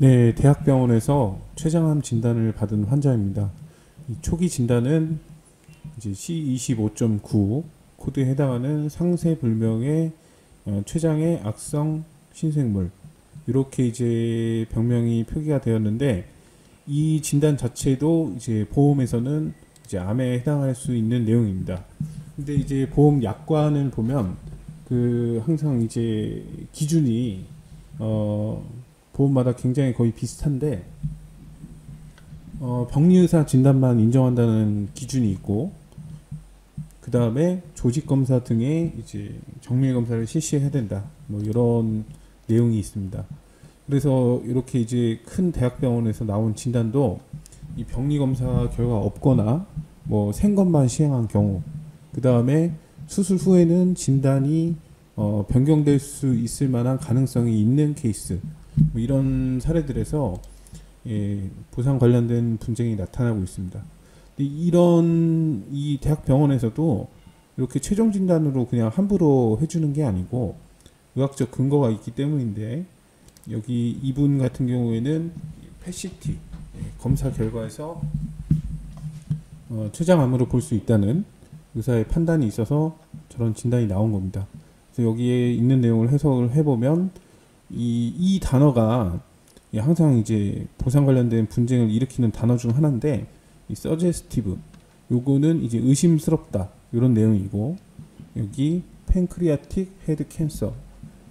네, 대학병원에서 췌장암 진단을 받은 환자입니다. 이 초기 진단은 이제 C25.9 코드에 해당하는 상세불명의 췌장의 악성 신생물, 이렇게 이제 병명이 표기가 되었는데, 이 진단 자체도 이제 보험에서는 이제 암에 해당할 수 있는 내용입니다. 근데 이제 보험 약관을 보면 그 항상 이제 기준이 보험마다 굉장히 거의 비슷한데, 병리의사 진단만 인정한다는 기준이 있고, 그 다음에 조직 검사 등의 이제 정밀 검사를 실시해야 된다, 뭐 이런 내용이 있습니다. 그래서 이렇게 이제 큰 대학병원에서 나온 진단도 이 병리 검사 결과가 없거나 뭐 생검만 시행한 경우, 그 다음에 수술 후에는 진단이 변경될 수 있을 만한 가능성이 있는 케이스, 뭐 이런 사례들에서 보상 관련된 분쟁이 나타나고 있습니다. 이런 이 대학병원에서도 이렇게 최종 진단으로 그냥 함부로 해주는 게 아니고 의학적 근거가 있기 때문인데, 여기 이분 같은 경우에는 PET-CT 검사 결과에서 췌장암으로 볼 수 있다는 의사의 판단이 있어서 저런 진단이 나온 겁니다. 그래서 여기에 있는 내용을 해석을 해보면 이 단어가 항상 이제 보상 관련된 분쟁을 일으키는 단어 중 하나인데, 이 suggestive, 요거는 이제 의심스럽다 이런 내용이고, 여기 pancreatic head cancer,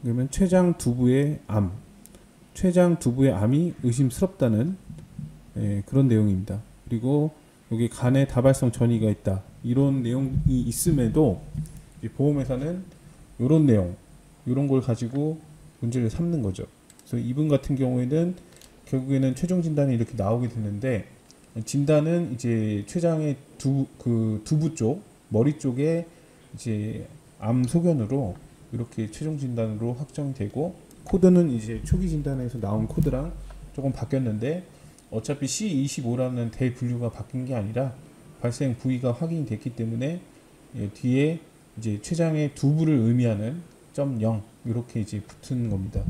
그러면 췌장 두부의 암, 췌장 두부의 암이 의심스럽다는 그런 내용입니다. 그리고 여기 간에 다발성 전이가 있다, 이런 내용이 있음에도 보험회사는 이런 내용, 이런 걸 가지고 문제를 삼는 거죠. 그래서 이분 같은 경우에는 결국에는 최종 진단이 이렇게 나오게 됐는데, 진단은 이제 췌장의 두부 쪽, 머리 쪽에 이제 암 소견으로 이렇게 최종 진단으로 확정이 되고, 코드는 이제 초기 진단에서 나온 코드랑 조금 바뀌었는데, 어차피 C25라는 대분류가 바뀐 게 아니라 발생 부위가 확인이 됐기 때문에 뒤에 이제 췌장의 두부를 의미하는 .0 이렇게 이제 붙은 겁니다.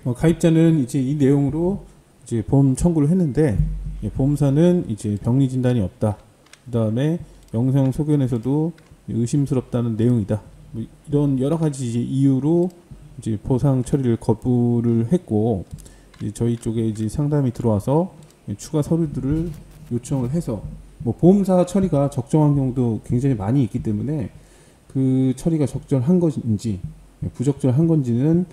가입자는 이제 이 내용으로 이제 보험 청구를 했는데, 보험사는 이제 병리 진단이 없다, 그 다음에 영상 소견에서도 의심스럽다는 내용이다, 뭐 이런 여러 가지 이제 이유로 이제 보상 처리를 거부를 했고, 이제 저희 쪽에 이제 상담이 들어와서 추가 서류들을 요청을 해서, 뭐 보험사 처리가 적정한 경우도 굉장히 많이 있기 때문에 그 처리가 적절한 것인지 부적절한 건지는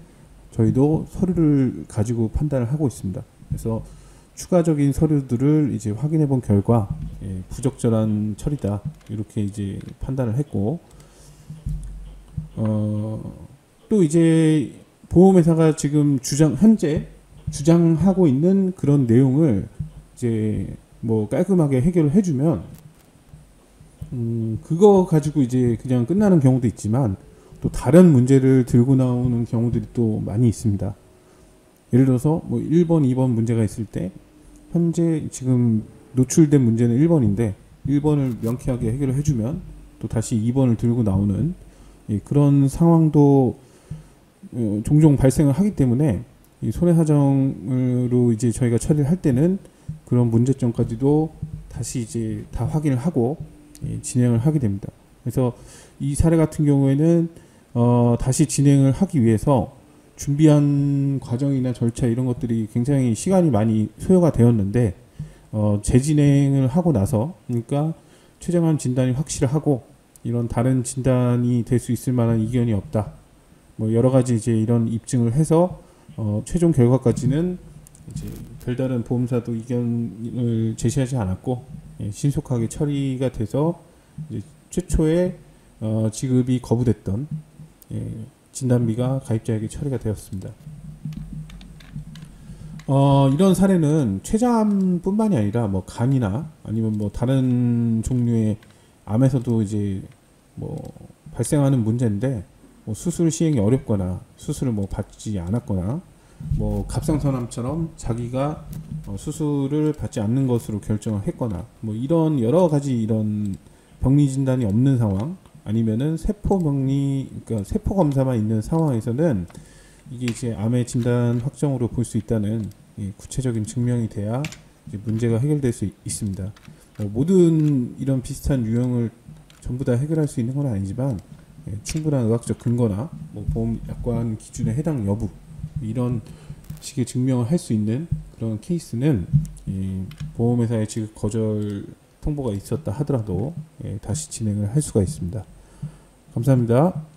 저희도 서류를 가지고 판단을 하고 있습니다. 그래서 추가적인 서류들을 이제 확인해 본 결과 부적절한 처리다 이렇게 이제 판단을 했고, 또 이제 보험회사가 지금 현재 주장하고 있는 그런 내용을 이제 뭐 깔끔하게 해결을 해주면 그거 가지고 이제 그냥 끝나는 경우도 있지만, 또 다른 문제를 들고 나오는 경우들이 또 많이 있습니다. 예를 들어서 뭐 1번, 2번 문제가 있을 때 현재 지금 노출된 문제는 1번인데 1번을 명쾌하게 해결을 해주면 또 다시 2번을 들고 나오는 그런 상황도 종종 발생을 하기 때문에, 이 손해사정으로 이제 저희가 처리를 할 때는 그런 문제점까지도 다시 이제 다 확인을 하고 진행을 하게 됩니다. 그래서 이 사례 같은 경우에는 다시 진행을 하기 위해서 준비한 과정이나 절차 이런 것들이 굉장히 시간이 많이 소요가 되었는데, 재진행을 하고 나서, 그러니까 췌장암 진단이 확실하고 이런 다른 진단이 될 수 있을 만한 이견이 없다, 뭐 여러 가지 이제 이런 입증을 해서 최종 결과까지는 이제 별다른 보험사도 이견을 제시하지 않았고 신속하게 처리가 돼서 이제 최초에 지급이 거부됐던 진단비가 가입자에게 처리가 되었습니다. 이런 사례는 췌장암뿐만이 아니라 뭐 간이나 아니면 뭐 다른 종류의 암에서도 이제 뭐 발생하는 문제인데, 뭐 수술 시행이 어렵거나 수술을 뭐 받지 않았거나, 뭐 갑상선암처럼 자기가 수술을 받지 않는 것으로 결정을 했거나, 뭐 이런 여러 가지 이런 병리 진단이 없는 상황, 아니면은 세포 병리, 그러니까 세포 검사만 있는 상황에서는 이게 이제 암의 진단 확정으로 볼 수 있다는 구체적인 증명이 돼야 이제 문제가 해결될 수 있습니다. 모든 이런 비슷한 유형을 전부 다 해결할 수 있는 건 아니지만 충분한 의학적 근거나 뭐 보험약관 기준에 해당 여부 이런 식의 증명을 할 수 있는 그런 케이스는 보험회사의 지급 거절 통보가 있었다 하더라도 다시 진행을 할 수가 있습니다. 감사합니다.